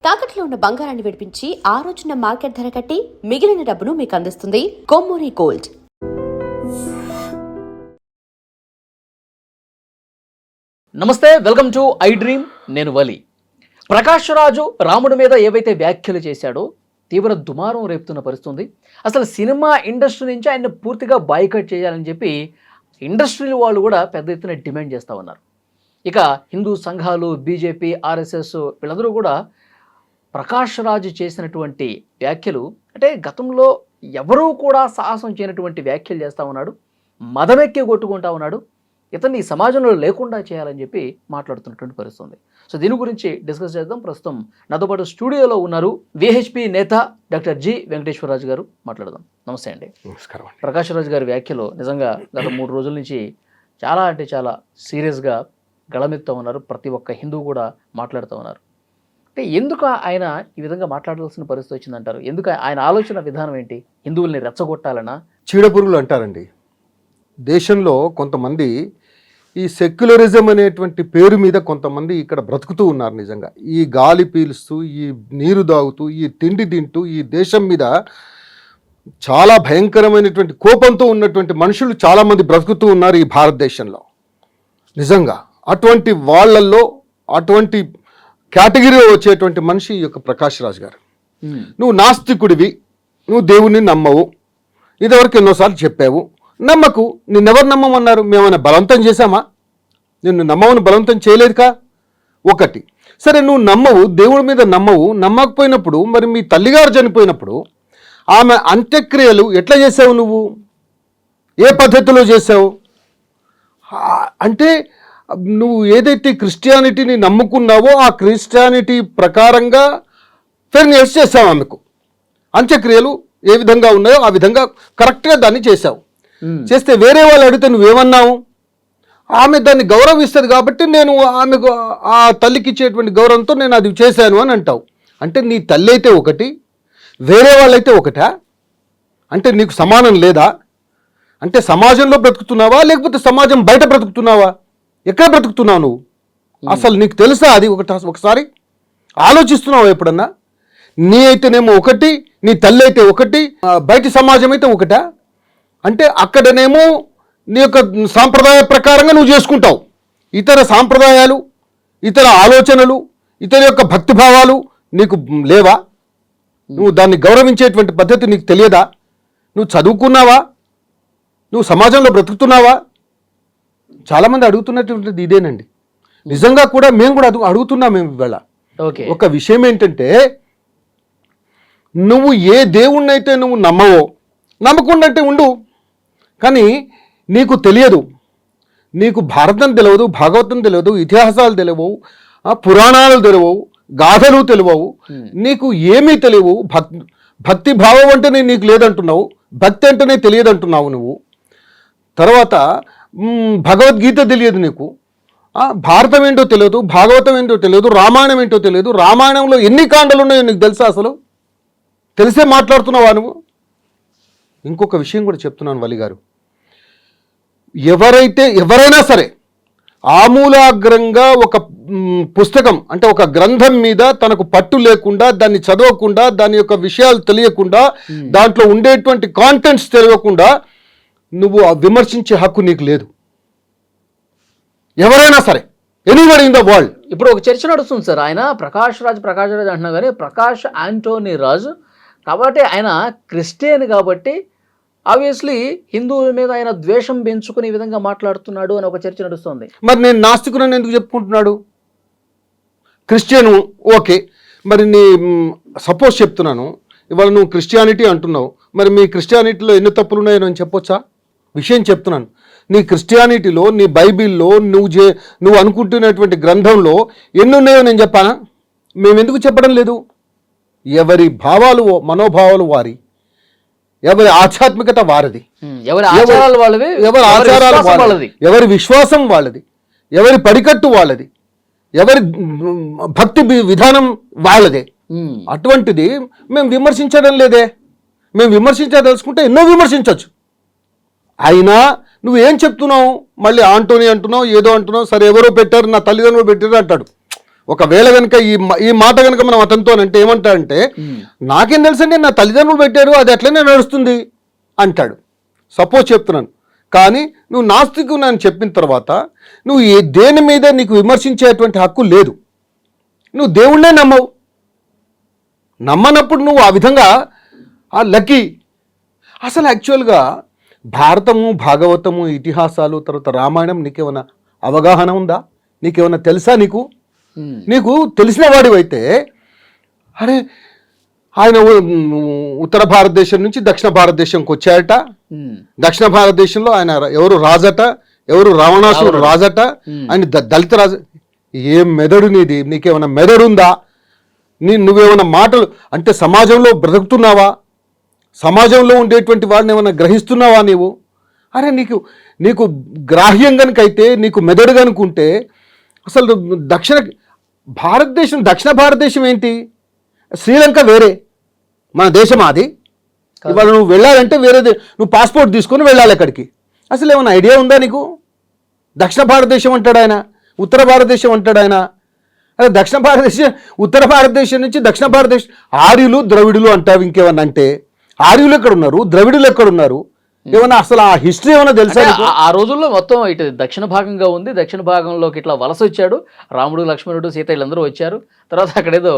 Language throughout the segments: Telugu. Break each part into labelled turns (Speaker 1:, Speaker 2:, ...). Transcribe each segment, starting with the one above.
Speaker 1: తాకట్లో ఉన్న బంగారాన్ని విడిపించి ఆ రోజున మార్కెట్ ధర కట్టి మిగిలిన డబ్బును మీకు అందిస్తుంది కొమ్మూరి గోల్డ్.
Speaker 2: నమస్తే, వెల్కమ్ టు ఐ డ్రీమ్. నేను వలి. ప్రకాష్ రాజు రాముడి మీద ఏవైతే వ్యాఖ్యలు చేశాడో తీవ్ర దుమారం రేపుతున్న పరిస్థితుంది. అసలు సినిమా ఇండస్ట్రీ నుంచి ఆయన పూర్తిగా బాయ్కట్ చేయాలని చెప్పి ఇండస్ట్రీ వాళ్ళు కూడా పెద్ద ఎత్తున డిమాండ్ చేస్తూ ఉన్నారు. ఇక హిందూ సంఘాలు, బీజేపీ, ఆర్ఎస్ఎస్ వీళ్ళందరూ కూడా ప్రకాష్ రాజు చేసినటువంటి వ్యాఖ్యలు అంటే గతంలో ఎవరూ కూడా సాహసం చేయనటువంటి వ్యాఖ్యలు చేస్తూ ఉన్నాడు. మదమెక్కి కొట్టుకుంటా ఉన్నాడు. ఇతన్ని సమాజంలో లేకుండా చేయాలని చెప్పి మాట్లాడుతున్నటువంటి పరిస్థితుంది. సో దీని గురించి డిస్కస్ చేద్దాం. ప్రస్తుతం నాతో పాటు స్టూడియోలో ఉన్నారు విహెచ్పి నేత డాక్టర్ జి వెంకటేశ్వరరాజు గారు. మాట్లాడదాం. నమస్తే అండి.
Speaker 3: నమస్కారం.
Speaker 2: ప్రకాష్ రాజు గారి వ్యాఖ్యలు నిజంగా గత 3 రోజుల నుంచి చాలా అంటే చాలా సీరియస్గా గళమెత్తుతూ ఉన్నారు. ప్రతి ఒక్క హిందువు కూడా మాట్లాడుతూ ఉన్నారు. అంటే ఎందుకు ఆయన ఈ విధంగా మాట్లాడాల్సిన పరిస్థితి వచ్చిందంటారు? ఎందుకు ఆయన ఆలోచన విధానం ఏంటి? హిందువుల్ని రెచ్చగొట్టాలనా?
Speaker 3: చీడపురుగులు అంటారండి. దేశంలో కొంతమంది ఈ సెక్యులరిజం అనేటువంటి పేరు మీద కొంతమంది ఇక్కడ బ్రతుకుతూ ఉన్నారు. నిజంగా ఈ గాలి పీలుస్తూ, ఈ నీరు తాగుతూ, ఈ తిండి తింటూ ఈ దేశం మీద చాలా భయంకరమైనటువంటి కోపంతో ఉన్నటువంటి మనుషులు చాలామంది బ్రతుకుతూ ఉన్నారు ఈ భారతదేశంలో. నిజంగా అటువంటి వాళ్ళల్లో అటువంటి కేటగిరీలో వచ్చేటువంటి మనిషి ఈ యొక్క ప్రకాష్ రాజ్ గారు. నువ్వు నాస్తికుడివి, నువ్వు దేవుణ్ణి నమ్మవు, ఇదివరకు ఎన్నోసార్లు చెప్పావు, నమ్మకు. నిన్నెవరు నమ్మమన్నారు? మేమైనా బలవంతం చేశామా? నిన్ను నమ్మవని బలవంతం చేయలేదుగా. ఒకటి. సరే, నువ్వు నమ్మవు, దేవుడి మీద నమ్మవు. నమ్మకపోయినప్పుడు మరి మీ తల్లిగారు చనిపోయినప్పుడు ఆమె అంత్యక్రియలు ఎట్లా చేసావు? నువ్వు ఏ పద్ధతిలో చేసావు? అంటే నువ్వు ఏదైతే క్రిస్టియానిటీని నమ్ముకున్నావో ఆ క్రిస్టియానిటీ ప్రకారంగా ఫెర్నియర్స్ చేసావు. ఆమెకు అంత్యక్రియలు ఏ విధంగా ఉన్నాయో ఆ విధంగా కరెక్ట్గా దాన్ని చేసావు. చేస్తే వేరే వాళ్ళు అడిగితే నువ్వేమన్నావు? ఆమె దాన్ని గౌరవిస్తుంది కాబట్టి నేను ఆమెకు ఆ తల్లికి ఇచ్చేటువంటి గౌరవంతో నేను అది చేశాను అని అంటావు. అంటే నీ తల్లి అయితే ఒకటి, వేరే వాళ్ళైతే ఒకటా? అంటే నీకు సమానం లేదా? అంటే సమాజంలో బ్రతుకుతున్నావా లేకపోతే సమాజం బయట బ్రతుకుతున్నావా? ఎక్కడ బ్రతుకుతున్నావు నువ్వు? అసలు నీకు తెలుసా అది? ఒకసారి ఆలోచిస్తున్నావు ఎప్పుడన్నా? నీ అయితేనేమో ఒకటి, నీ తల్లి అయితే ఒకటి, బయట సమాజం అయితే ఒకటా? అంటే అక్కడనేమో నీ యొక్క సాంప్రదాయ ప్రకారంగా నువ్వు చేసుకుంటావు. ఇతర సాంప్రదాయాలు, ఇతర ఆలోచనలు, ఇతర యొక్క భక్తిభావాలు నీకు లేవా? నువ్వు దాన్ని గౌరవించేటువంటి పద్ధతి నీకు తెలియదా? నువ్వు చదువుకున్నావా? నువ్వు సమాజంలో బ్రతుకుతున్నావా? చాలామంది అడుగుతున్నటువంటిది ఇదేనండి. నిజంగా కూడా మేము కూడా అడుగుతున్నాం. మేము ఇవాళ ఒక విషయం ఏంటంటే, నువ్వు ఏ దేవుణ్ణైతే నువ్వు నమ్మవో, నమ్మకుండా ఉండు, కానీ నీకు తెలియదు, నీకు భారతం తెలియదు, భాగవతం తెలియదు, ఇతిహాసాలు తెలియవు, పురాణాలు తెలియవు, గాథలు తెలియవు, నీకు ఏమీ తెలియవు. భక్తి భావం అంటేనే నీకు లేదంటున్నావు, భక్తి అంటేనే తెలియదంటున్నావు నువ్వు. తర్వాత భగవద్గీత తెలియదు నీకు, భారతం ఏంటో తెలియదు, భాగవతం ఏంటో తెలియదు, రామాయణం ఏంటో తెలియదు. రామాయణంలో ఎన్ని కాండలు ఉన్నాయో నీకు తెలుసా? అసలు తెలిసే మాట్లాడుతున్నావా నువ్వు? ఇంకొక విషయం కూడా చెప్తున్నాను వలి గారు. ఎవరైనా సరే ఆమూలాగ్రంగా ఒక పుస్తకం అంటే ఒక గ్రంథం మీద తనకు పట్టు లేకుండా, దాన్ని చదవకుండా, దాని యొక్క విషయాలు తెలియకుండా, దాంట్లో ఉండేటువంటి కాంటెంట్స్ తెలియకుండా నువ్వు విమర్శించే హక్కు నీకు లేదు. ఎవరైనా సరే, ఎనీబడీ ఇన్ ద వరల్డ్.
Speaker 2: ఇప్పుడు ఒక చర్చ నడుస్తుంది సార్. ఆయన ప్రకాష్ రాజ్ అంటున్నా కానీ ప్రకాష్ యాంటోనీ రాజు కాబట్టి ఆయన క్రిస్టియన్ కాబట్టి ఆబ్వియస్లీ హిందువుల మీద ఆయన ద్వేషం పెంచుకునే విధంగా మాట్లాడుతున్నాడు అని ఒక చర్చ నడుస్తుంది.
Speaker 3: మరి నేను నాస్తికునని ఎందుకు చెప్పుకుంటున్నాడు? క్రిస్టియన్ ఓకే, మరి నీ సపోజ్ చెప్తున్నాను, ఇవాళ నువ్వు క్రిస్టియానిటీ అంటున్నావు, మరి మీ క్రిస్టియానిటీలో ఎన్ని తప్పులు ఉన్నాయో నేను చెప్పొచ్చా? విషయం చెప్తున్నాను. నీ క్రిస్టియానిటీలో, నీ బైబిల్లో, నువ్వు అనుకుంటున్నటువంటి గ్రంథంలో ఎన్ని ఉన్నాయో నేను చెప్పానా? మేము ఎందుకు చెప్పడం లేదు? ఎవరి భావాలు, మనోభావాలు వారి, ఎవరి ఆధ్యాత్మికత వారిది,
Speaker 2: ఎవరి ఆచారాలు వాళ్ళవి,
Speaker 3: ఎవరి విశ్వాసం వాళ్ళది, ఎవరి పడికట్టు వాళ్ళది, ఎవరి భక్తి విధానం వాళ్ళదే. అటువంటిది మేము విమర్శించడం లేదే. మేము విమర్శించదలుచుకుంటే ఎన్నో విమర్శించవచ్చు. అయినా నువ్వేం చెప్తున్నావు? మళ్ళీ ఆంటోనీ అంటున్నావు, ఏదో అంటున్నావు. సరే, ఎవరో పెట్టారు, నా తల్లిదండ్రులు పెట్టారు అంటాడు. ఒకవేళ కనుక ఈ మాట కనుక మనం అతనితో అంటే ఏమంటాడంటే, నాకేం తెలుసండి, నా తల్లిదండ్రులు పెట్టారు, అది అట్లనే నడుస్తుంది అంటాడు. సపోజ్ చెప్తున్నాను. కానీ నువ్వు నాస్తికు అని చెప్పిన తర్వాత నువ్వు దేని మీద నీకు విమర్శించేటువంటి హక్కు లేదు. నువ్వు దేవుణ్ణే నమ్మనప్పుడు నువ్వు ఆ విధంగా లక్కీ. అసలు యాక్చువల్గా భారతము, భాగవతము, ఇతిహాసాలు, తర్వాత రామాయణం నీకేమైనా అవగాహన ఉందా? నీకేమైనా తెలుసా? నీకు తెలిసిన వాడివైతే అరే ఆయన ఉత్తర భారతదేశం నుంచి దక్షిణ భారతదేశంకి వచ్చాయట. దక్షిణ భారతదేశంలో ఆయన ఎవరు రాజట, ఎవరు రావణాసురుడు రాజట, ఆయన దళిత రాజు. ఏం మెదడు నీది? నీకేమైనా మెదడుందా? నువ్వేమైనా మాటలు అంటే సమాజంలో బ్రతుకుతున్నావా? సమాజంలో ఉండేటువంటి వాడిని ఏమైనా గ్రహిస్తున్నావా నీవు? అరే నీకు గ్రాహ్యం కనుకైతే, నీకు మెదడు కనుకుంటే అసలు దక్షిణ భారతదేశం ఏంటి? శ్రీలంక వేరే, మన దేశం అది. ఇవాళ నువ్వు వెళ్ళాలంటే వేరేది, నువ్వు పాస్పోర్ట్ తీసుకొని వెళ్ళాలి అక్కడికి. అసలు ఏమైనా ఐడియా ఉందా నీకు? దక్షిణ భారతదేశం అంటాడు ఆయన, ఉత్తర భారతదేశం అంటాడు ఆయన. అదే దక్షిణ భారతదేశం, ఉత్తర భారతదేశం నుంచి దక్షిణ భారతదేశం. ఆర్యులు ద్రవిడులు అంటావు, ఇంకేమన్నా అంటే ఆర్యులు ఎక్కడున్నారు, ద్రవిడులు ఎక్కడున్నారు? ఏమన్నా అసలు ఆ హిస్టరీ ఏమైనా తెలుసా?
Speaker 2: ఆ రోజుల్లో మొత్తం ఇటు దక్షిణ భాగంగా ఉంది, దక్షిణ భాగంలోకి ఇట్లా వలస వచ్చాడు రాముడు, లక్ష్మణుడు, సీత వీళ్ళందరూ వచ్చారు. తర్వాత అక్కడేదో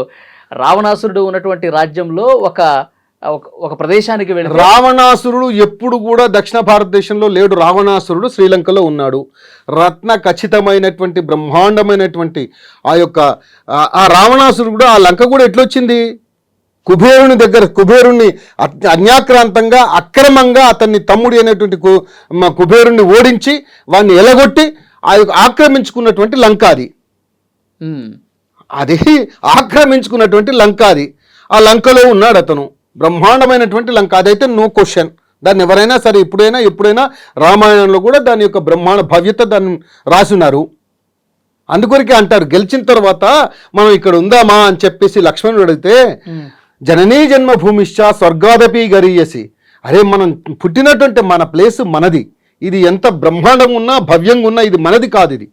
Speaker 2: రావణాసురుడు ఉన్నటువంటి రాజ్యంలో ఒక ప్రదేశానికి వెళ్ళి,
Speaker 3: రావణాసురుడు ఎప్పుడు కూడా దక్షిణ భారతదేశంలో లేడు. రావణాసురుడు శ్రీలంకలో ఉన్నాడు. రత్న ఖచ్చితమైనటువంటి బ్రహ్మాండమైనటువంటి ఆ రావణాసురుడు కూడా, ఆ లంక కూడా ఎట్లొచ్చింది? కుబేరుణ్ణి అన్యాక్రాంతంగా అక్రమంగా అతన్ని తమ్ముడి అనేటువంటి కుబేరుణ్ణి ఓడించి వాడిని ఎలగొట్టి ఆక్రమించుకున్నటువంటి లంక అది ఆక్రమించుకున్నటువంటి లంక అది. ఆ లంకలో ఉన్నాడు అతను. బ్రహ్మాండమైనటువంటి లంక అదైతే నో క్వశ్చన్. దాన్ని ఎవరైనా సరే ఎప్పుడైనా రామాయణంలో కూడా దాని యొక్క బ్రహ్మాండ భవ్యత దాన్ని రాసినారు. అందుకొరికే అంటారు, గెలిచిన తర్వాత మనం ఇక్కడ ఉందామా అని చెప్పేసి లక్ష్మణుడు అడిగితే, జననీ జన్మభూమిశ్చ స్వర్గాదపి గరీయసి. అరే మనం పుట్టినటువంటి మన ప్లేస్ మనది. ఇది ఎంత బ్రహ్మాండంగా ఉన్నా, భవ్యంగా ఉన్నా ఇది మనది కాదు. ఇది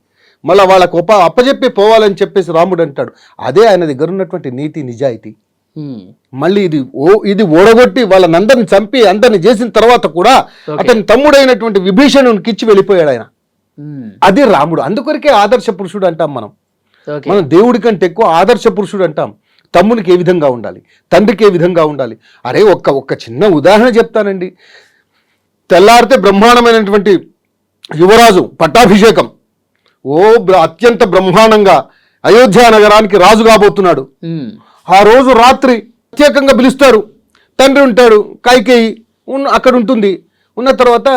Speaker 3: మళ్ళీ వాళ్ళకు అప్పచెప్పి పోవాలని చెప్పేసి రాముడు అంటాడు. అదే ఆయన దగ్గర ఉన్నటువంటి నీతి, నిజాయితీ. మళ్ళీ ఇది ఓడగొట్టి వాళ్ళని చంపి అందరిని చేసిన తర్వాత కూడా అతని తమ్ముడైనటువంటి విభీషణునికి ఇచ్చి వెళ్ళిపోయాడు ఆయన. అది రాముడు. అందుకొరికే ఆదర్శ పురుషుడు అంటాం మనం దేవుడి కంటే ఎక్కువ ఆదర్శ పురుషుడు అంటాం. తమ్మునికి ఏ విధంగా ఉండాలి, తండ్రికి ఏ విధంగా ఉండాలి. అరే ఒక్క చిన్న ఉదాహరణ చెప్తానండి. తెల్లారితే బ్రహ్మాండమైనటువంటి యువరాజు పట్టాభిషేకం, అత్యంత బ్రహ్మాండంగా అయోధ్య నగరానికి రాజు కాబోతున్నాడు. ఆ రోజు రాత్రి ప్రత్యేకంగా పిలుస్తారు. తండ్రి ఉంటాడు, కైకేయి అక్కడ ఉంటుంది. ఉన్న తర్వాత,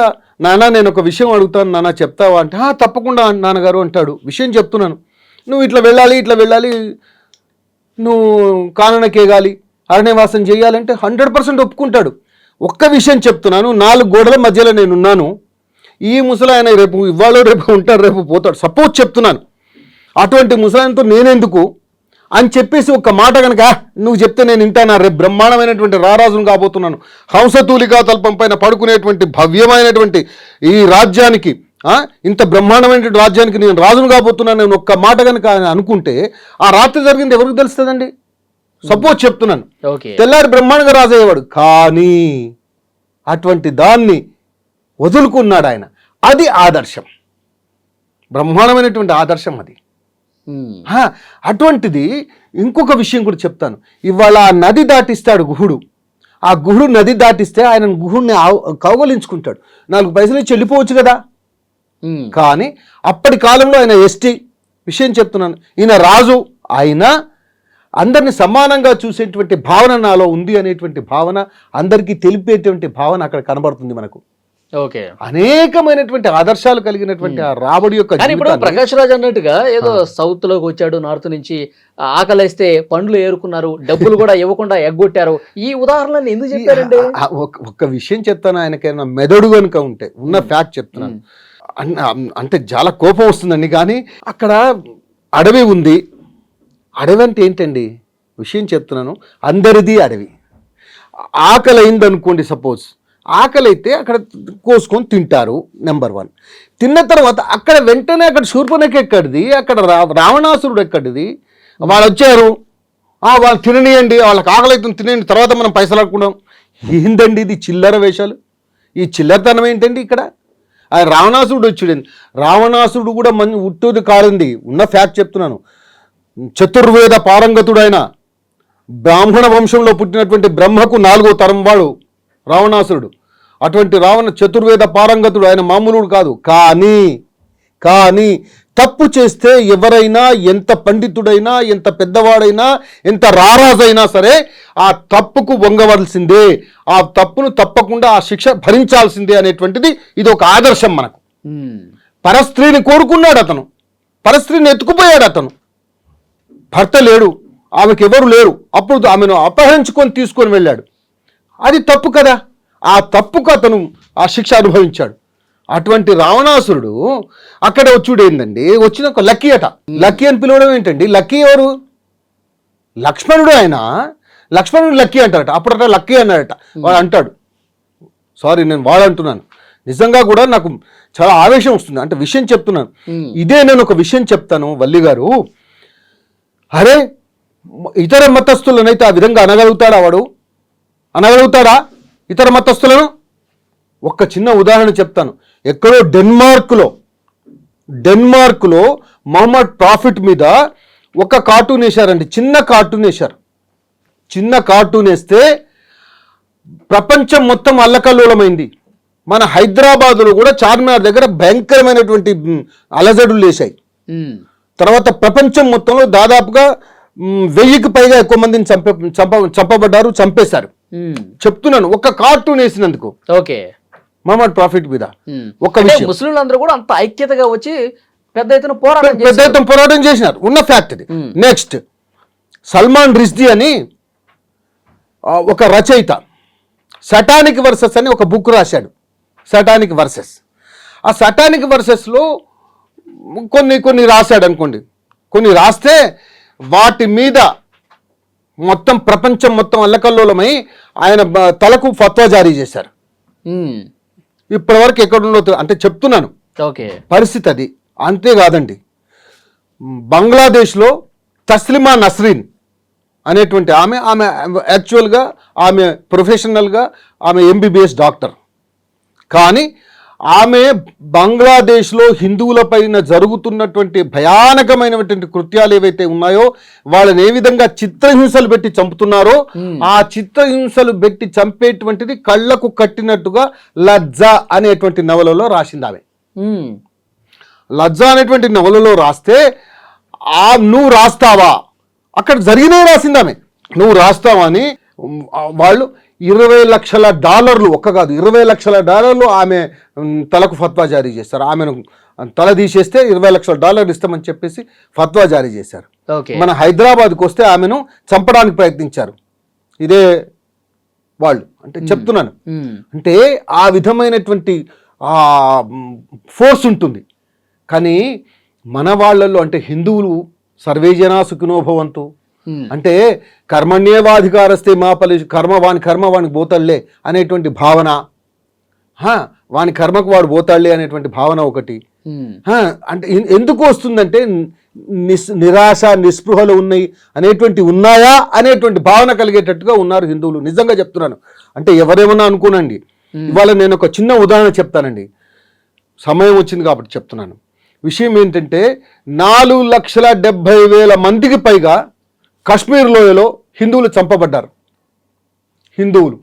Speaker 3: నాన్న నేను ఒక విషయం అడుగుతాను, నాన్న చెప్తావా అంటే, తప్పకుండా నాన్నగారు అంటాడు. విషయం చెప్తున్నాను, నువ్వు ఇట్లా వెళ్ళాలి, నువ్వు కాననకేగాలి, అరణ్యవాసం చేయాలంటే 100% ఒప్పుకుంటాడు. ఒక్క విషయం చెప్తున్నాను, 4 గోడల మధ్యలో నేనున్నాను. ఈ ముసలాయన ఇవాళ రేపు ఉంటాడు, రేపు పోతాడు. సపోజ్ చెప్తున్నాను, అటువంటి ముసలాయనతో నేనెందుకు అని చెప్పేసి ఒక్క మాట కనుక నువ్వు చెప్తే నేను వింటానా? రేపు బ్రహ్మాండమైనటువంటి రారాజును కాబోతున్నాను. హంసతూలికా తల్పం పైన పడుకునేటువంటి భవ్యమైనటువంటి ఈ రాజ్యానికి, ఇంత బ్రహ్మాండమైనటువంటి రాజ్యానికి నేను రాజును కాబోతున్నాను నేను ఒక్క మాట కనుక అనుకుంటే, ఆ రాత్రి జరిగింది ఎవరికి తెలుస్తుందండి? సపోజ్ చెప్తున్నాను, తెల్లారి బ్రహ్మాండంగా రాజు అయ్యేవాడు. కానీ అటువంటి దాన్ని వదులుకున్నాడు ఆయన. అది ఆదర్శం, బ్రహ్మాండమైనటువంటి ఆదర్శం అది. అటువంటిది ఇంకొక విషయం కూడా చెప్తాను. ఇవాళ ఆ నది దాటిస్తాడు గుహుడు. ఆ గుహుడు నది దాటిస్తే ఆయన గుహుడిని కౌగలించుకుంటాడు. 4 పైసలు ఇచ్చి వెళ్ళిపోవచ్చు కదా. కానీ అప్పటి కాలంలో ఆయన ఎస్టీ. విషయం చెప్తున్నాను, ఈయన రాజు. ఆయన అందరిని సమానంగా చూసేటువంటి భావన నాలో ఉంది అనేటువంటి భావన, అందరికీ తెలిపేటువంటి భావన అక్కడ కనబడుతుంది మనకు. అనేకమైనటువంటి ఆదర్శాలు కలిగినటువంటి ఆ రాముడి యొక్క.
Speaker 2: ఇప్పుడు ప్రకాష్ రాజ్ అన్నట్టుగా ఏదో సౌత్ లోకి వచ్చాడు, నార్త్ నుంచి ఆకలిస్తే పండ్లు ఏరుకున్నారు, డబ్బులు కూడా ఇవ్వకుండా ఎగ్గొట్టారు. ఈ ఉదాహరణలు ఎందుకు చెప్పారండి?
Speaker 3: ఒక్క విషయం చెప్తాను, ఆయనకైనా మెదడు కనుక ఉంటే ఉన్న ఫ్యాక్ట్ చెప్తున్నాను. అంటే చాలా కోపం వస్తుందండి. కానీ అక్కడ అడవి ఉంది. అడవి అంటే ఏంటండి? విషయం చెప్తున్నాను, అందరిది అడవి. ఆకలి అయిందనుకోండి, సపోజ్ ఆకలి అయితే అక్కడ కోసుకొని తింటారు. నెంబర్ 1. తిన్న తర్వాత అక్కడ వెంటనే అక్కడ శూర్పణఖ ఎక్కడిది, అక్కడ రావణాసురుడు ఎక్కడిది, వాళ్ళు వచ్చారు, వాళ్ళు తిననియండి, వాళ్ళకి ఆకలి అవుతుంది తినేయండి, తర్వాత మనం పైసలు ఆడుకుందాం. ఏందండి ఇది చిల్లర వేషాలు? ఈ చిల్లరతనం ఏంటండి ఇక్కడ? ఆ రావణాసురుడు వచ్చాడు. రావణాసురుడు కూడా ఉట్టూది కాదండి, ఉన్న ఫ్యాక్ట్ చెప్తున్నాను. చతుర్వేద పారంగతుడు ఆయన, బ్రాహ్మణ వంశంలో పుట్టినటువంటి బ్రహ్మకు 4వ తరం వాడు రావణాసురుడు. అటువంటి చతుర్వేద పారంగతుడు, ఆయన మామూలుడు కాదు. కానీ తప్పు చేస్తే ఎవరైనా, ఎంత పండితుడైనా, ఎంత పెద్దవాడైనా, ఎంత రారాజైనా సరే ఆ తప్పుకు వంగవలసిందే, ఆ తప్పును తప్పకుండా ఆ శిక్ష భరించాల్సిందే అనేటువంటిది ఇది ఒక ఆదర్శం మనకు. పరస్త్రీని కోరుకున్నాడు అతను, పరస్త్రీని ఎత్తుకుపోయాడు అతను. భర్త లేడు, ఆమెకు ఎవరు లేరు, అప్పుడు ఆమెను అపహరించుకొని తీసుకొని వెళ్ళాడు. అది తప్పు కదా, ఆ తప్పుకు అతను ఆ శిక్ష అనుభవించాడు. అటువంటి రావణాసురుడు అక్కడ వచ్చుడు ఏందండి, వచ్చిన ఒక లక్కీ అట. లక్కీ అని పిలవడం ఏంటండి? లక్కీ ఎవరు? లక్ష్మణుడు. ఆయన లక్ష్మణుడు లక్కీ అంటారట. అప్పుడట లక్కీ అన్నాడట. వాడు అంటాడు, సారీ నేను వాడు అంటున్నాను, నిజంగా కూడా నాకు చాలా ఆవేశం వస్తుంది, అంటే విషయం చెప్తున్నాను. ఇదే నేను ఒక విషయం చెప్తాను వల్లి గారు. అరే, ఇతర మతస్థులనైతే ఆ విధంగా అనగలుగుతాడా వాడు? అనగలుగుతాడా ఇతర మతస్థులను? ఒక్క చిన్న ఉదాహరణ చెప్తాను. ఎక్కడో డెన్మార్క్లో మొహమ్మద్ ప్రాఫిట్ మీద ఒక కార్టూన్ వేశారండి, చిన్న కార్టూన్ వేశారు. చిన్న కార్టూన్ వేస్తే ప్రపంచం మొత్తం అల్లకల్లోలమైంది. మన హైదరాబాదులో కూడా చార్మినార్ దగ్గర భయంకరమైనటువంటి అలజడులు వేశాయి. తర్వాత ప్రపంచం మొత్తంలో దాదాపుగా 1000కి పైగా ఎక్కువ మందిని చంపబడ్డారు, చంపేశారు. చెప్తున్నాను, ఒక కార్టూన్ వేసినందుకు.
Speaker 2: ఓకే,
Speaker 3: మొహమ్మద్ ప్రాఫిట్ మీద ఒక విషయం.
Speaker 2: ముస్లింలందరూ కూడా అంత ఐక్యతగా వచ్చి పెద్ద ఎత్తున
Speaker 3: పోరాటం చేసినారు, ఉన్న ఫ్యాక్ట్ ఇది. నెక్స్ట్, సల్మాన్ రిష్దీ అని ఒక రచయిత సటానిక్ వర్సెస్ అని ఒక బుక్ రాశాడు. Satanic versus. ఆ సటానిక్ వర్సెస్లో కొన్ని రాశాడు అనుకోండి. కొన్ని రాస్తే వాటి మీద మొత్తం ప్రపంచం మొత్తం అల్లకల్లోలమై ఆయన తలకు ఫత్వా జారీ చేశారు. ఇప్పటివరకు ఎక్కడుందో అంటే చెప్తున్నాను పరిస్థితి అది. అంతేకాదండి, బంగ్లాదేశ్లో తస్లిమా నస్రీన్ అనేటువంటి ఆమె యాక్చువల్గా ఆమె ప్రొఫెషనల్గా ఆమె MBBS డాక్టర్. కానీ ఆమె బంగ్లాదేశ్లో హిందువులపైన జరుగుతున్నటువంటి భయానకమైనటువంటి కృత్యాలు ఏవైతే ఉన్నాయో వాళ్ళని ఏ విధంగా చిత్రహింసలు పెట్టి చంపుతున్నారో ఆ చిత్రహింసలు పెట్టి చంపేటువంటిది కళ్ళకు కట్టినట్టుగా లజ్జ అనేటువంటి నవలలో రాసింది ఆమె. లజ్జ అనేటువంటి నవలలో రాస్తే నువ్వు రాస్తావా, అక్కడ జరిగినవి రాసింది ఆమె. నువ్వు రాస్తావా అని వాళ్ళు $20 లక్షల ఒక్క కాదు $20 లక్షల ఆమె తలకు ఫత్వా జారీ చేశారు. ఆమెను తల తీసేస్తే $20 లక్షల ఇస్తామని చెప్పేసి ఫత్వా జారీ చేశారు. మన హైదరాబాద్కి వస్తే ఆమెను చంపడానికి ప్రయత్నించారు. ఇదే వాళ్ళు అంటే చెప్తున్నాను. అంటే ఆ విధమైనటువంటి ఫోర్స్ ఉంటుంది. కానీ మన వాళ్ళల్లో అంటే హిందువులు సర్వే జనా సుఖినో భవంతు అంటే కర్మణ్యేవాధికారస్తే మా ఫలి కర్మ వానికి పోతాడులే అనేటువంటి భావన, వాని కర్మకు వాడు పోతాడులే అనేటువంటి భావన ఒకటి. అంటే ఎందుకు వస్తుందంటే నిరాశ నిస్పృహలు ఉన్నాయా అనేటువంటి భావన కలిగేటట్టుగా ఉన్నారు హిందువులు. నిజంగా చెప్తున్నాను. అంటే ఎవరేమన్నా అనుకోనండి. ఇవాళ నేను ఒక చిన్న ఉదాహరణ చెప్తానండి, సమయం వచ్చింది కాబట్టి చెప్తున్నాను. విషయం ఏంటంటే 4,70,000 మందికి పైగా కాశ్మీర్ లోయలో హిందువులు చంపబడ్డారు. హిందువులు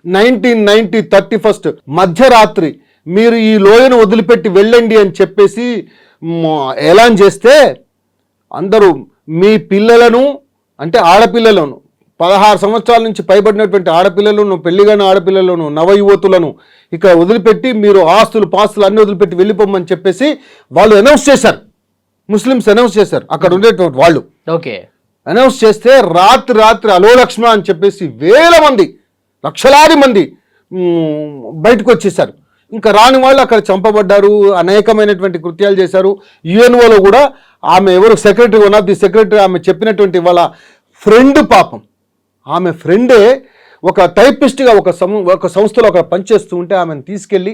Speaker 3: 1990 31 మధ్యరాత్రి మీరు ఈ లోయను వదిలిపెట్టి వెళ్ళండి అని చెప్పేసి ఎలాన్ చేస్తే అందరూ మీ పిల్లలను అంటే ఆడపిల్లలను 16 సంవత్సరాల నుంచి పైబడినటువంటి ఆడపిల్లలను, పెళ్లిగాని ఆడపిల్లలను, నవయువతులను ఇక్కడ వదిలిపెట్టి మీరు ఆస్తులు పాస్తులు అన్ని వదిలిపెట్టి వెళ్ళిపోమని చెప్పేసి వాళ్ళు అనౌన్స్ చేశారు. ముస్లిమ్స్ అనౌన్స్ చేశారు. అక్కడ ఉండేటువంటి వాళ్ళు అనౌన్స్ చేస్తే రాత్రి అలో లక్ష్మణ అని చెప్పేసి లక్షలాది మంది బయటకు వచ్చేసారు. ఇంకా రాని వాళ్ళు అక్కడ చంపబడ్డారు, అనేకమైనటువంటి కృత్యాలు చేశారు. UNOలో కూడా ఆమె ఎవరు secretary, one of the secretary, ఆమె చెప్పినటువంటి వాళ్ళ ఫ్రెండ్, పాపం ఆమె ఫ్రెండే ఒక టైపిస్ట్గా ఒక సంస్థలో ఒక పనిచేస్తూ ఉంటే ఆమెను తీసుకెళ్ళి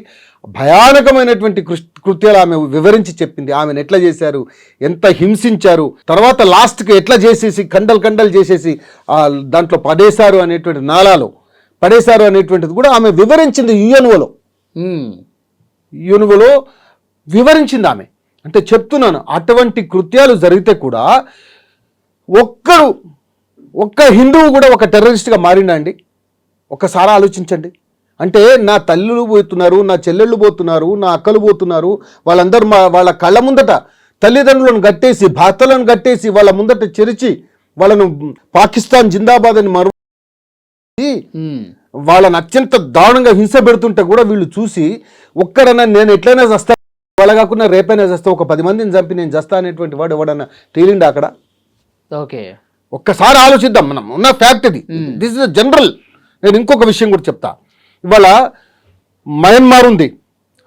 Speaker 3: భయానకమైనటువంటి కృత్యాలు ఆమె వివరించి చెప్పింది. ఆమెను ఎట్లా చేశారు, ఎంత హింసించారు, తర్వాత లాస్ట్కి ఎట్లా చేసేసి కండలు చేసేసి దాంట్లో పడేశారు అనేటువంటి నాలాలో పడేశారు అనేటువంటిది కూడా ఆమె వివరించింది. యుఎన్ఓలో వివరించింది ఆమె. అంటే చెప్తున్నాను, అటువంటి కృత్యాలు జరిగితే కూడా ఒక్క హిందువు కూడా ఒక టెర్రరిస్ట్గా మారిండా అండి? ఒక్కసారి ఆలోచించండి. అంటే నా తల్లులు పోతున్నారు, నా చెల్లెళ్ళు పోతున్నారు, నా అక్కలు పోతున్నారు, వాళ్ళందరూ వాళ్ళ కళ్ళ ముందట తల్లిదండ్రులను కట్టేసి, భర్తలను కట్టేసి, వాళ్ళ ముందట చెరిచి వాళ్ళను పాకిస్తాన్ జిందాబాద్ అని వాళ్ళని అత్యంత దారుణంగా హింస పెడుతుంటే కూడా వీళ్ళు చూసి ఒక్కడన్నా నేను ఎట్లయినా చస్తా, వాళ్ళ కాకుండా రేపైనా చేస్తా, ఒక 10 మందిని చంపి నేను చేస్తా అనేటువంటి వాడు ఎవడన్నా తేలిండా అక్కడ? ఓకే, ఒక్కసారి ఆలోచిద్దాం. మనం ఉన్న ఫ్యాక్ట్ ఇది. This is general. నేను ఇంకొక విషయం కూడా చెప్తా. ఇవాళ మయన్మార్ ఉంది.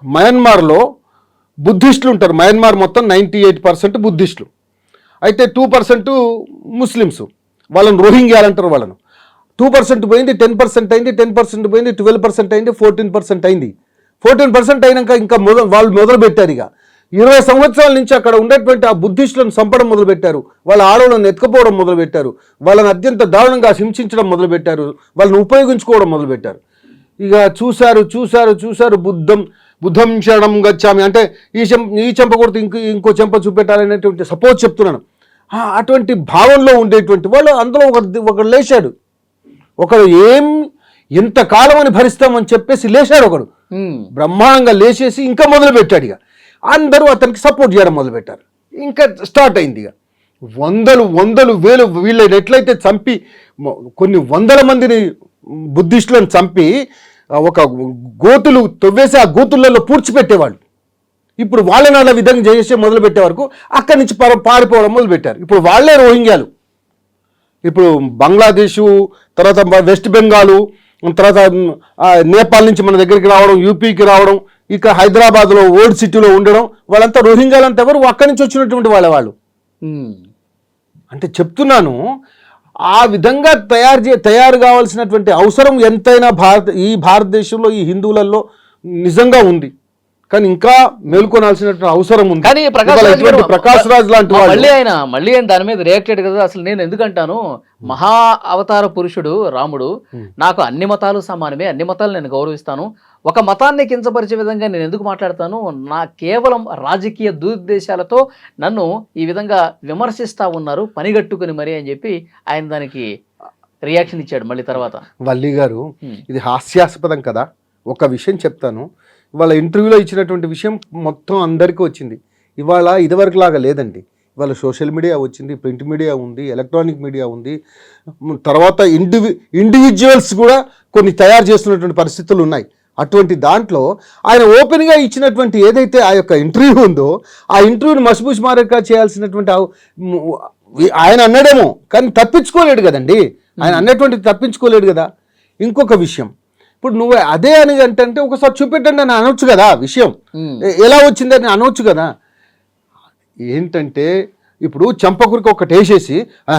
Speaker 3: మయన్మార్లో బుద్ధిస్టులు ఉంటారు. మయన్మార్ మొత్తం 98% బుద్ధిస్టులు, అయితే 2% ముస్లిమ్స్. వాళ్ళని రోహింగ్యాలు అంటారు. వాళ్ళను 2% పోయింది, 10% అయింది, 10% పోయింది, 12% అయింది, 14% అయింది. 14% అయినాక ఇంకా వాళ్ళు మొదలు పెట్టారు. ఇక 20 సంవత్సరాల నుంచి అక్కడ ఉండేటువంటి ఆ బుద్ధిస్టులను చంపడం మొదలుపెట్టారు. వాళ్ళ ఆడవాళ్ళని ఎత్తుకుపోవడం మొదలుపెట్టారు. వాళ్ళని అత్యంత దారుణంగా హింసించడం మొదలుపెట్టారు. వాళ్ళని ఉపయోగించుకోవడం మొదలుపెట్టారు. ఇక చూశారు బుద్ధం శరణం గచ్చామి అంటే ఈ చెంప కొడితే ఇంకో చెంప చూపెట్టాలనేటువంటి సపోజ్ చెప్తున్నాను. అటువంటి భావంలో ఉండేటువంటి వాళ్ళు అందులో ఒకడు లేచాడు. ఒకడు ఎంతకాలం అని భరిస్తామని చెప్పేసి లేచాడు. ఒకడు బ్రహ్మాండంగా లేచేసి ఇంకా మొదలు పెట్టాడు. ఇక అందరూ అతనికి సపోర్ట్ చేయడం మొదలుపెట్టారు. ఇంకా స్టార్ట్ అయింది. ఇక వందలు వేలు వీళ్ళని ఎట్లయితే చంపి కొన్ని వందల మందిని బుద్ధిస్టులను చంపి ఒక గోతులు తవ్వేసి ఆ గోతులలో పూడ్చిపెట్టేవాళ్ళు. ఇప్పుడు వాళ్ళని అలా విధంగా చేసే మొదలు పెట్టే వరకు అక్కడి నుంచి పారిపోవడం మొదలుపెట్టారు. ఇప్పుడు వాళ్ళే రోహింగ్యాలు. ఇప్పుడు బంగ్లాదేశు, తర్వాత వెస్ట్ బెంగాలు, తర్వాత నేపాల్ నుంచి మన దగ్గరికి రావడం, యూపీకి రావడం, ఇక హైదరాబాద్లో ఓల్డ్ సిటీలో ఉండడం, వాళ్ళంతా రోహింగ్యాలంతా ఎవరు అక్కడి నుంచి వచ్చినటువంటి వాళ్ళు. అంటే చెప్తున్నాను, ఆ విధంగా తయారు కావాల్సినటువంటి అవసరం ఎంతైనా ఈ భారతదేశంలో ఈ హిందువులలో నిజంగా ఉంది. కానీ ఇంకా మేల్కొనాల్సినటువంటి అవసరం ఉంది.
Speaker 2: కానీ
Speaker 3: ప్రకాష్ రాజ్ లాంటి
Speaker 2: మళ్ళీ ఆయన దాని మీద రియాక్టెడ్ కదా. అసలు నేను ఎందుకంటాను, మహా అవతార పురుషుడు రాముడు, నాకు అన్ని మతాలు సమానమే, అన్ని మతాలు నేను గౌరవిస్తాను, ఒక మతాన్ని కించపరిచే విధంగా నేను ఎందుకు మాట్లాడతాను, నా కేవలం రాజకీయ దురుద్దేశాలతో నన్ను ఈ విధంగా విమర్శిస్తా ఉన్నారు పనిగట్టుకుని మరి అని చెప్పి ఆయన దానికి రియాక్షన్ ఇచ్చాడు మళ్ళీ తర్వాత.
Speaker 3: వల్లి గారు, ఇది హాస్యాస్పదం కదా. ఒక విషయం చెప్తాను, ఇవాళ ఇంటర్వ్యూలో ఇచ్చినటువంటి విషయం మొత్తం అందరికీ వచ్చింది. ఇవాళ ఇదివరకు లాగా లేదండి. ఇవాళ సోషల్ మీడియా వచ్చింది, ప్రింట్ మీడియా ఉంది, ఎలక్ట్రానిక్ మీడియా ఉంది, తర్వాత ఇండివిజువల్స్ కూడా కొన్ని తయారు చేస్తున్నటువంటి పరిస్థితులు ఉన్నాయి. అటువంటి దాంట్లో ఆయన ఓపెన్గా ఇచ్చినటువంటి ఏదైతే ఆ యొక్క ఇంటర్వ్యూ ఉందో, ఆ ఇంటర్వ్యూని మసిబూసి మారక చేయాల్సినటువంటి ఆయన అన్నాడేమో, కానీ తప్పించుకోలేడు కదండి. ఆయన అన్నటువంటి తప్పించుకోలేడు కదా. ఇంకొక విషయం, ఇప్పుడు నువ్వు అదే అని అంటే ఒకసారి చూపెట్టండి అని అనొచ్చు కదా. విషయం ఎలా వచ్చిందని అనొచ్చు కదా. ఏంటంటే ఇప్పుడు చంపకురికి ఒకటి వేసేసి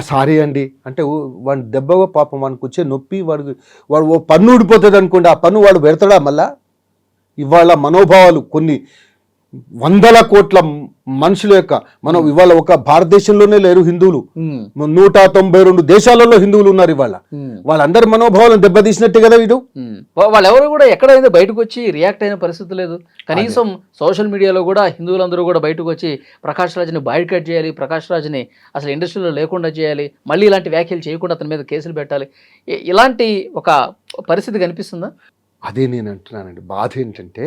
Speaker 3: సారీ అండి అంటే వాడి దెబ్బ పాపం వాడికి వచ్చే నొప్పి, వాడు ఓ పన్ను ఊడిపోతుంది అనుకోండి, ఆ పన్ను వాడు పెడతాడా మళ్ళా? ఇవాళ మనోభావాలు కొన్ని వందల కోట్ల మనుషుల యొక్క ఇవాళ ఒక భారతదేశంలోనే లేరు హిందువులు, 192 దేశాలలో హిందువులు ఉన్నారు. ఇవాళ వాళ్ళందరి మనోభావాలను దెబ్బతీసినట్టే కదా వీడు.
Speaker 2: వాళ్ళెవరు కూడా ఎక్కడైతే బయటకు వచ్చి రియాక్ట్ అయిన పరిస్థితి లేదు. కనీసం సోషల్ మీడియాలో కూడా హిందువులందరూ కూడా బయటకు వచ్చి ప్రకాష్ రాజ్ని బాయ్కాట్ చేయాలి, ప్రకాష్ రాజ్ని అసలు ఇండస్ట్రీలో లేకుండా చేయాలి, మళ్ళీ ఇలాంటి వ్యాఖ్యలు చేయకుండా అతని మీద కేసులు పెట్టాలి, ఇలాంటి ఒక పరిస్థితి కనిపిస్తుందా?
Speaker 3: అదే నేను అంటున్నానండి. బాధ ఏంటంటే,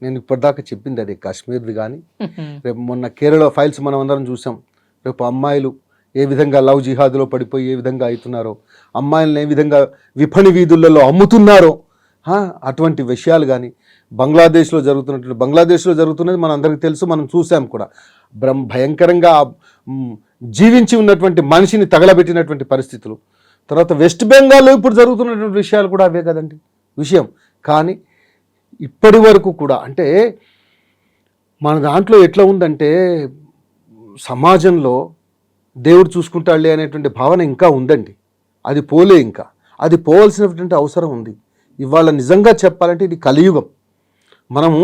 Speaker 3: నేను ఇప్పటిదాకా చెప్పింది అదే. కాశ్మీర్ది కానీ రేపు మొన్న కేరళ ఫైల్స్ మనం అందరం చూసాం. రేపు అమ్మాయిలు ఏ విధంగా లవ్ జిహాద్లో పడిపోయి ఏ విధంగా అవుతున్నారో, అమ్మాయిలను ఏ విధంగా విపణి వీధులలో అమ్ముతున్నారో, అటువంటి విషయాలు కానీ బంగ్లాదేశ్లో జరుగుతున్నది మన అందరికీ తెలుసు, మనం చూసాం కూడా. భయంకరంగా జీవించి ఉన్నటువంటి మనిషిని తగలబెట్టినటువంటి పరిస్థితులు. తర్వాత వెస్ట్ బెంగాల్లో ఇప్పుడు జరుగుతున్నటువంటి విషయాలు కూడా అవే కదండి విషయం. కానీ ఇప్పటి వరకు కూడా అంటే మన దాంట్లో ఎట్లా ఉందంటే, సమాజంలో దేవుడు చూసుకుంటాడులే అనేటువంటి భావన ఇంకా ఉందండి. అది పోలే. ఇంకా అది పోవాల్సినటువంటి అవసరం ఉంది. ఇవాళ నిజంగా చెప్పాలంటే ఇది కలియుగం. మనము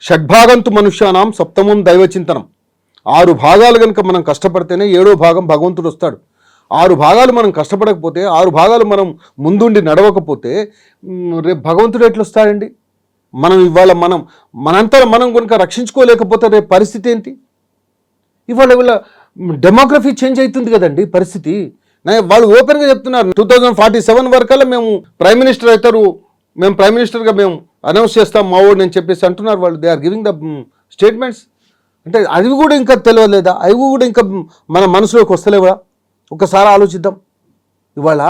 Speaker 3: షడ్భాగంతు మనుష్యానాం సప్తమం దైవచింతనం. 6 భాగాలు కనుక మనం కష్టపడితేనే 7వ భాగం భగవంతుడు వస్తాడు. 6 భాగాలు మనం కష్టపడకపోతే, 6 భాగాలు మనం ముందుండి నడవకపోతే రేపు భగవంతుడు ఎట్లా వస్తాడండి? మనం ఇవాళ మనంతా మనం కనుక రక్షించుకోలేకపోతే రేపు పరిస్థితి ఏంటి? ఇవాళ డెమోగ్రఫీ చేంజ్ అవుతుంది కదండి పరిస్థితి. వాళ్ళు ఓపెన్గా చెప్తున్నారు 2047 వరకల్లా మేము ప్రైమ్ మినిస్టర్ అవుతారు, మేము ప్రైమ్ మినిస్టర్గా మేము అనౌన్స్ చేస్తాం మా ఊరు అని చెప్పేసి అంటున్నారు వాళ్ళు. They are giving the statements. అంటే అవి కూడా ఇంకా తెలియలేదా? అవి కూడా ఇంకా మన మనసులోకి వస్తలేవా? ఒకసారి ఆలోచిద్దాం. ఇవాళ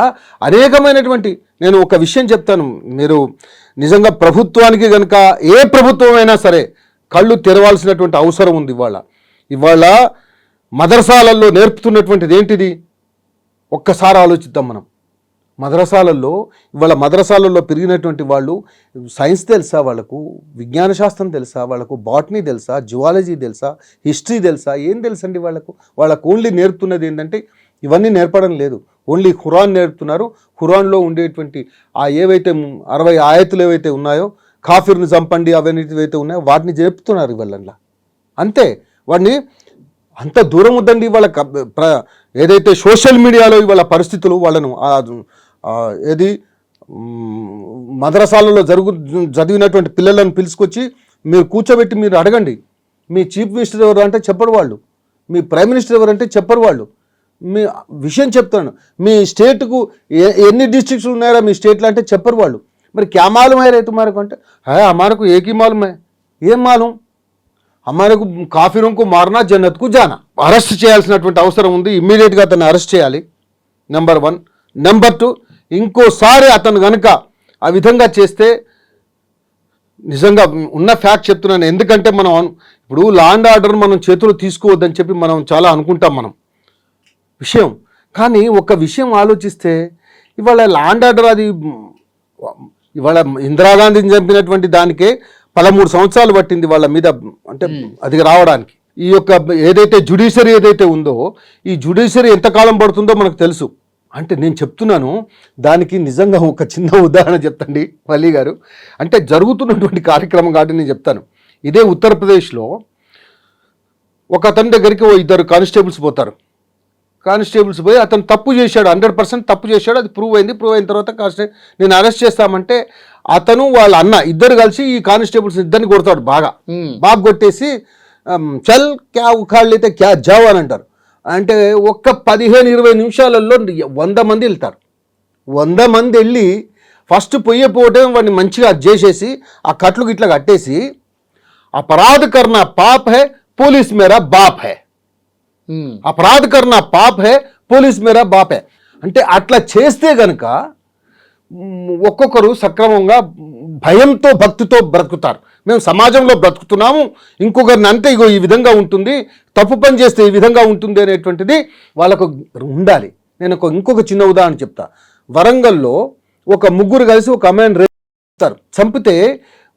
Speaker 3: అనేకమైనటువంటి, నేను ఒక విషయం చెప్తాను, మీరు నిజంగా ప్రభుత్వానికి కనుక ఏ ప్రభుత్వమైనా సరే కళ్ళు తెరవాల్సినటువంటి అవసరం ఉంది. ఇవాళ మదరసాలలో నేర్పుతున్నటువంటిది ఏంటిది? ఒక్కసారి ఆలోచిద్దాం మనం. మదరసాలలో పెరిగినటువంటి వాళ్ళు సైన్స్ తెలుసా, వాళ్ళకు విజ్ఞాన శాస్త్రం తెలుసా, వాళ్ళకు బాటనీ తెలుసా, జువాలజీ తెలుసా, హిస్టరీ తెలుసా, ఏం తెలుసండి వాళ్ళకు ఓన్లీ నేర్పుతున్నది ఏంటంటే ఇవన్నీ నేర్పడం లేదు. ఓన్లీ ఖురాన్ నేర్పుతున్నారు. ఖురాన్లో ఉండేటువంటి ఆ ఏవైతే 60 ఆయతులు ఏవైతే ఉన్నాయో, కాఫిర్ని చంపండి అవన్నీ ఏవైతే ఉన్నాయో వాటిని చెప్తున్నారు ఇవాళ. అంతే. వాడిని అంత దూరం వద్దండి. వాళ్ళ ఏదైతే సోషల్ మీడియాలో ఇవాళ పరిస్థితులు వాళ్ళను ఏది మదరసాలలో చదివినటువంటి పిల్లలను పిలుచుకొచ్చి మీరు కూర్చోబెట్టి మీరు అడగండి, మీ చీఫ్ మినిస్టర్ ఎవరు అంటే చెప్పరు వాళ్ళు, మీ ప్రైమ్ మినిస్టర్ ఎవరంటే చెప్పరు వాళ్ళు. మీ విషయం చెప్తాను, మీ స్టేట్కు ఎన్ని డిస్ట్రిక్ట్స్ ఉన్నాయో మీ స్టేట్లో అంటే చెప్పరు వాళ్ళు. మరి క్యా మాలూమ్ హై రే తుమారకు అంటే హమారకు ఏకీ మాలూమ్ హై. ఏం మాలూమ్? హమారకు కాఫిరుంకు మారనా జన్నత్కు జానా. అరెస్ట్ చేయాల్సినటువంటి అవసరం ఉంది. ఇమ్మీడియట్గా అతన్ని అరెస్ట్ చేయాలి, నెంబర్ 1. నెంబర్ 2, ఇంకోసారి అతను కనుక ఆ విధంగా చేస్తే, నిజంగా ఉన్న ఫ్యాక్ట్ చెప్తున్నాను, ఎందుకంటే మనం ఇప్పుడు లా అండ్ ఆర్డర్ మనం చేతులు తీసుకోవద్దని చెప్పి మనం చాలా అనుకుంటాం మనం విషయం. కానీ ఒక విషయం ఆలోచిస్తే ఇవాళ లా అండ్ ఆర్డర్ అది ఇవాళ ఇందిరాగాంధీని చంపినటువంటి దానికే 13 సంవత్సరాలు పట్టింది వాళ్ళ మీద, అంటే అది రావడానికి. ఈ యొక్క ఏదైతే జ్యుడిషియరీ ఏదైతే ఉందో, ఈ జ్యుడిషియరీ ఎంతకాలం పడుతుందో మనకు తెలుసు. అంటే నేను చెప్తున్నాను, దానికి నిజంగా ఒక చిన్న ఉదాహరణ చెప్తండి వల్లి గారు. అంటే జరుగుతున్నటువంటి కార్యక్రమం కాబట్టి నేను చెప్తాను. ఇదే ఉత్తరప్రదేశ్లో ఒక అతని దగ్గరికి 2 కానిస్టేబుల్స్ పోతారు. కానిస్టేబుల్స్ పోయి అతను తప్పు చేశాడు, 100% తప్పు చేశాడు, అది ప్రూవ్ అయింది. ప్రూవ్ అయిన తర్వాత నేను అరెస్ట్ చేస్తామంటే అతను వాళ్ళ అన్న ఇద్దరు కలిసి ఈ కానిస్టేబుల్స్ ఇద్దరిని కొడతాడు. బాగా కొట్టేసి చల్ క్యా ఉఖాళ్ళైతే క్యా జావ్ అని అంటారు. అంటే ఒక్క 15-20 నిమిషాలలో 100 మంది వెళ్తారు. 100 మంది వెళ్ళి ఫస్ట్ పోయే వాడిని మంచిగా చేసేసి ఆ కట్లు గిట్లా కట్టేసి, అపరాధ కర్నా పాప్ హై పోలీస్ మేరా బాప్ హై, అపరాధ కర్నా పాప్ హై పోలీస్ మేరా బాప్ హై. అంటే అట్లా చేస్తే గనక ఒక్కొక్కరు సక్రమంగా భయంతో భక్తితో బ్రతుకుతారు. మేము సమాజంలో బ్రతుకుతున్నాము, ఇంకొకరిని అంటే ఇగో ఈ విధంగా ఉంటుంది, తప్పు పని చేస్తే ఈ విధంగా ఉంటుంది అనేటువంటిది వాళ్ళకు ఉండాలి. నేను ఇంకొక చిన్న ఉదాహరణ చెప్తా. వరంగల్లో ఒక 3 కలిసి ఒక అమ్మాయిని రేప్ చేస్తారు. చంపితే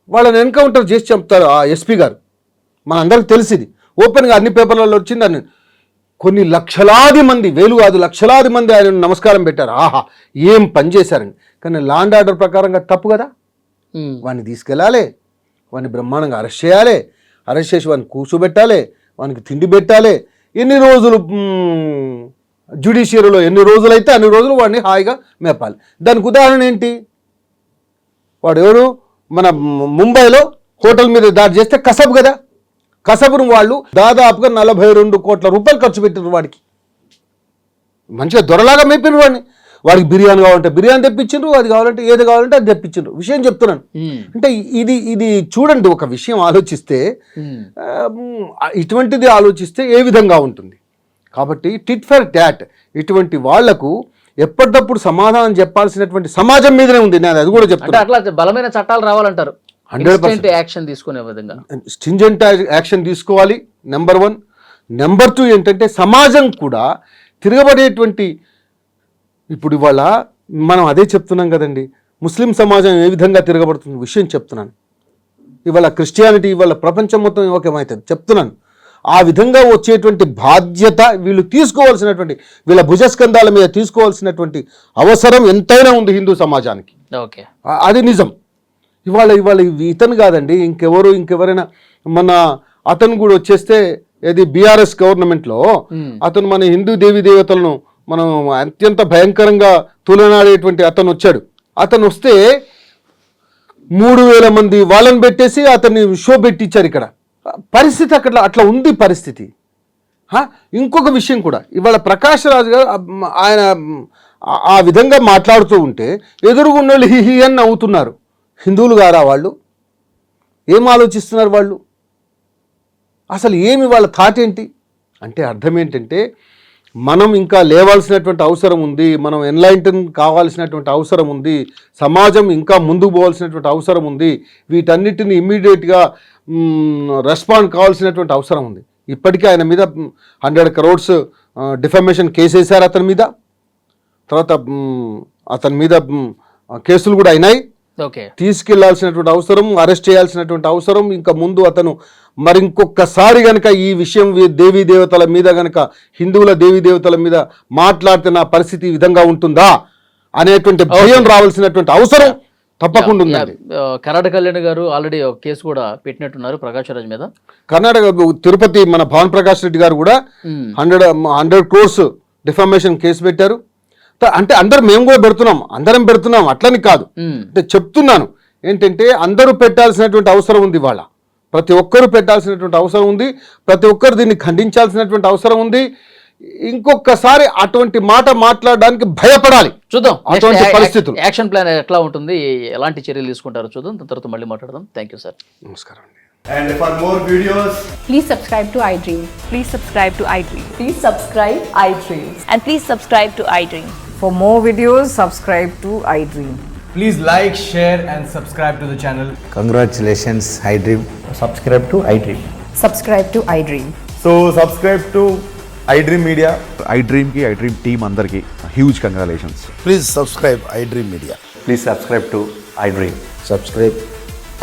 Speaker 3: వాళ్ళని ఎన్కౌంటర్ చేసి చంపుతారు ఆ ఎస్పీ గారు. మనందరికి తెలిసింది, ఓపెన్గా అన్ని పేపర్లలో వచ్చింది. అని కొన్ని లక్షలాది మంది, వేలు కాదు లక్షలాది మంది ఆయన నమస్కారం పెట్టారు. ఆహా ఏం పని చేశారండి. కానీ లా అండ్ ఆర్డర్ ప్రకారంగా తప్పు కదా. వాడిని తీసుకెళ్ళాలి, వాడిని బ్రహ్మాండంగా అరెస్ట్ చేయాలి, అరెస్ట్ చేసి వాడిని కూర్చోబెట్టాలి, వానికి తిండి పెట్టాలి. ఎన్ని రోజులు జ్యుడిషియరీలో ఎన్ని రోజులు అయితే అన్ని రోజులు వాడిని హాయిగా మేపాలి. దానికి ఉదాహరణ ఏంటి? వాడు ఎవరు, మన ముంబైలో హోటల్ మీద దాడి చేస్తే కసబ్ కదా, కసబును వాళ్ళు దాదాపుగా 42 కోట్ల రూపాయలు ఖర్చు పెట్టారు. వాడికి మంచిగా దొరలాగా మేపారు వాడిని. వాడికి బిర్యానీ కావాలంటే బిర్యానీ తెప్పించారు, అది కావాలంటే ఏది కావాలంటే అది తెప్పించారు. విషయం చెప్తున్నాను. అంటే ఇది చూడండి, ఒక విషయం ఆలోచిస్తే, ఇటువంటిది ఆలోచిస్తే ఏ విధంగా ఉంటుంది. కాబట్టి టిట్ ఫర్ టాట్ ఇటువంటి వాళ్లకు ఎప్పటికప్పుడు సమాధానం చెప్పాల్సినటువంటి సమాజం మీదనే ఉంది. నేను అది కూడా చెప్తాను.
Speaker 2: అట్లా బలమైన చట్టాలు రావాలంటారు, 100% యాక్షన్ తీసుకునే విధంగా
Speaker 3: స్టింజెంట్ యాక్షన్ తీసుకోవాలి, నెంబర్ 1. నెంబర్ 2 ఏంటంటే సమాజం కూడా తిరగబడేటువంటి, ఇప్పుడు ఇవాళ మనం అదే చెప్తున్నాం కదండి, ముస్లిం సమాజం ఏ విధంగా తిరగబడుతుంది విషయం చెప్తున్నాను. ఇవాళ క్రిస్టియానిటీ ఇవాళ ప్రపంచం మొత్తం ఏకమవుతుంది చెప్తున్నాను. ఆ విధంగా వచ్చేటువంటి బాధ్యత వీళ్ళు తీసుకోవాల్సినటువంటి, వీళ్ళ భుజస్కంధాల మీద తీసుకోవాల్సినటువంటి అవసరం ఎంతైనా ఉంది హిందూ సమాజానికి.
Speaker 2: ఓకే,
Speaker 3: అది నిజం. ఇవాళ ఇతను కాదండి, ఇంకెవరైనా మన అతను కూడా వచ్చేస్తే ఏది బీఆర్ఎస్ గవర్నమెంట్లో అతను మన హిందూ దేవీ దేవతలను మనం అత్యంత భయంకరంగా తులనాడేటువంటి అతను వచ్చాడు. అతను వస్తే 3,000 మంది వాళ్ళని పెట్టేసి అతన్ని షో పెట్టించారు. ఇక్కడ పరిస్థితి అట్లా ఉంది పరిస్థితి. ఇంకొక విషయం కూడా, ఇవాళ ప్రకాష్ రాజ్ గారు ఆయన ఆ విధంగా మాట్లాడుతూ ఉంటే ఎదురుగున్నోళ్ళు హిహి అని నవ్వుతున్నారు. హిందువులు గారా వాళ్ళు? ఏం ఆలోచిస్తున్నారు వాళ్ళు? అసలు ఏమి వాళ్ళ థాట్ ఏంటి అంటే అర్థం ఏంటంటే, మనం ఇంకా లేవాల్సినటువంటి అవసరం ఉంది, మనం ఎన్లైటన్ కావాల్సినటువంటి అవసరం ఉంది, సమాజం ఇంకా ముందుకు పోవాల్సినటువంటి అవసరం ఉంది, వీటన్నిటిని ఇమ్మీడియట్గా రెస్పాండ్ కావాల్సినటువంటి అవసరం ఉంది. ఇప్పటికీ ఆయన మీద 100 crores డిఫమేషన్ కేసు వేశారు అతని మీద. తర్వాత అతని మీద కేసులు కూడా అయినాయి.
Speaker 2: ఓకే,
Speaker 3: తీసుకెళ్లాల్సినటువంటి అవసరం, అరెస్ట్ చేయాల్సినటువంటి అవసరం. ఇంకా ముందు అతను మరి ఇంకొకసారి గనక ఈ విషయం దేవీ దేవతల మీద గనక, హిందువుల దేవీ దేవతల మీద మాట్లాడితే నా పరిస్థితి ఈ విధంగా ఉంటుందా అనేటువంటి భయం రావాల్సినటువంటి అవసరం తప్పకుండా ఉందండి.
Speaker 2: కర్ణాటక కళ్యాణ్ గారు ఆల్రెడీ ఒక కేసు కూడా పెట్టినట్టున్నారు ప్రకాష్ రాజ్ మీద.
Speaker 3: కర్ణాటక తిరుపతి మన భావన్ ప్రకాష్ రెడ్డి గారు కూడా 100 crores డిఫమేషన్ కేసు పెట్టారు. అంటే మేము కూడా అందరం పెడుతున్నాం అట్లని కాదు. అంటే చెప్తున్నాను ఏంటంటే అందరూ పెట్టాల్సినటువంటి అవసరం ఉంది. వాళ్ళ ప్రతి ఒక్కరు పెట్టాల్సినటువంటి అవసరం ఉంది. ప్రతి ఒక్కరు దీన్ని ఖండించాల్సినటువంటి అవసరం ఉంది. ఇంకొకసారి అటువంటి మాట మాట్లాడడానికి భయపడాలి.
Speaker 2: చూద్దాం
Speaker 3: అటువంటి పరిస్థితులు.
Speaker 2: యాక్షన్ ప్లాన్ ఎట్లా ఉంటుంది, ఎలాంటి చర్యలు తీసుకుంటారో చూద్దాం. దాని తర్వాత మళ్ళీ మాట్లాడదాం. Thank you sir.
Speaker 3: నమస్కారం అండి.
Speaker 4: And for more videos,
Speaker 5: Please subscribe to iDream.
Speaker 6: Please subscribe to iDream.
Speaker 5: Please subscribe iDream.
Speaker 6: And please subscribe to iDream.
Speaker 7: For more videos, subscribe to iDream.
Speaker 4: please like, share and subscribe to the channel.
Speaker 8: Congratulations, iDream.
Speaker 9: Subscribe to iDream.
Speaker 5: Subscribe to iDream.
Speaker 4: So subscribe to iDream Media.
Speaker 10: iDream ki iDream team andarki huge congratulations.
Speaker 8: Please subscribe iDream Media.
Speaker 9: Please subscribe to iDream.
Speaker 8: Subscribe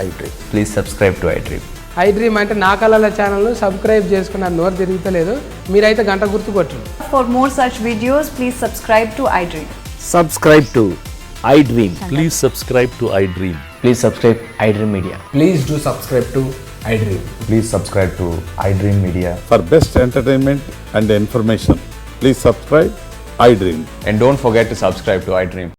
Speaker 8: iDream.
Speaker 9: Please subscribe to iDream.
Speaker 11: iDream అంటే నా కళల ఛానల్ను సబ్స్క్రైబ్ చేసుకున్నారు. నోరు తిరుగుతలేదు, మీరైతే గంట గుర్తు కొట్టండి.
Speaker 6: For more such videos, please subscribe to iDream.
Speaker 9: Subscribe to iDream.
Speaker 12: Please subscribe to iDream.
Speaker 9: Please subscribe iDream Media.
Speaker 4: Please do subscribe to iDream.
Speaker 9: Please subscribe to iDream Media.
Speaker 10: For best entertainment and information, please subscribe iDream.
Speaker 9: And don't forget to subscribe to iDream.